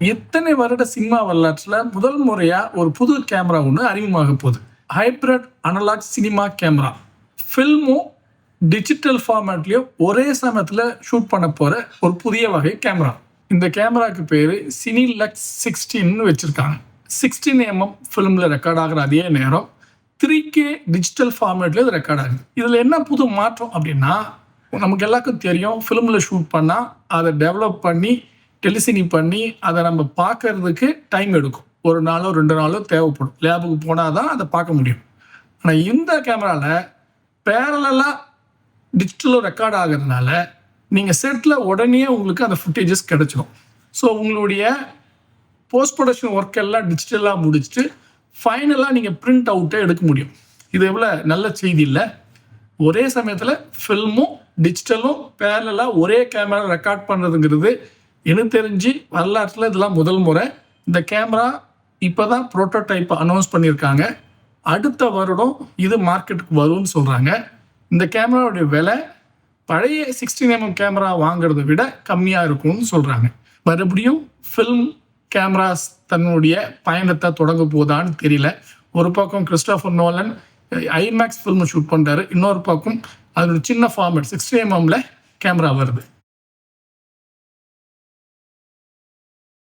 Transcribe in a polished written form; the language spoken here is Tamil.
இத்தனை வருட சினிமா வரலாற்றில் முதல் முறையாக ஒரு புது கேமரா ஒன்று அறிமுகமாக போகுது. Hybrid analog cinema camera. ஃபில்மும் டிஜிட்டல் ஃபார்மேட்லேயும் ஒரே சமயத்தில் ஷூட் பண்ண போகிற ஒரு புதிய வகை கேமரா. இந்த கேமராவுக்கு பேர் சினிலக்ஸ் 16 வச்சுருக்காங்க. 16mm ஃபிலிமில் ரெக்கார்ட் ஆகிற அதே நேரம் 3K டிஜிட்டல் ஃபார்மேட்ல இது ரெக்கார்ட் ஆகுது. இதில் என்ன புது மாற்றம் அப்படின்னா, நமக்கு எல்லாருக்கும் தெரியும், ஃபிலிமில் ஷூட் பண்ணால் அதை டெவலப் பண்ணி டெலிசினி பண்ணி அதை நம்ம பார்க்கறதுக்கு டைம் எடுக்கும். ஒரு நாளோ 2 நாளோ தேவைப்படும். லேபுக்கு போனால் தான் அதை பார்க்க முடியும். ஆனால் இந்த கேமராவில் பேரலாக டிஜிட்டலும் ரெக்கார்ட் ஆகிறதுனால நீங்கள் செட்டில் உடனே உங்களுக்கு அந்த ஃபுட்டேஜஸ் கிடச்சிடும். ஸோ உங்களுடைய போஸ்ட் ப்ரொடக்ஷன் ஒர்க் எல்லாம் டிஜிட்டலாக முடிச்சுட்டு ஃபைனலாக நீங்கள் பிரிண்ட் அவுட்டை எடுக்க முடியும். இது எவ்வளோ நல்ல செய்தி இல்லை? ஒரே சமயத்தில் ஃபில்மும் டிஜிட்டலும் பேரலாக ஒரே கேமரா ரெக்கார்ட் பண்ணுறதுங்கிறது எனக்கு தெரிஞ்சு வரலாற்றில் இதெல்லாம் முதல் முறை. இந்த கேமரா இப்போ தான் ப்ரோட்டோடைப் அனௌன்ஸ் பண்ணியிருக்காங்க. அடுத்த வருடம் இது மார்க்கெட்டுக்கு வரும்னு சொல்கிறாங்க. இந்த கேமராவுடைய விலை பழைய 16mm கேமரா வாங்குறத விட கம்மியாக இருக்கும்னு சொல்கிறாங்க. மறுபடியும் ஃபில்ம் கேமராஸ் தன்னுடைய பயணத்தை தொடங்க போதான்னு தெரியல. ஒரு பக்கம் Christopher Nolan IMAX film shoot பண்ணுறாரு, இன்னொரு பக்கம் அதோட சின்ன ஃபார்மேட் 16mm கேமரா வருது.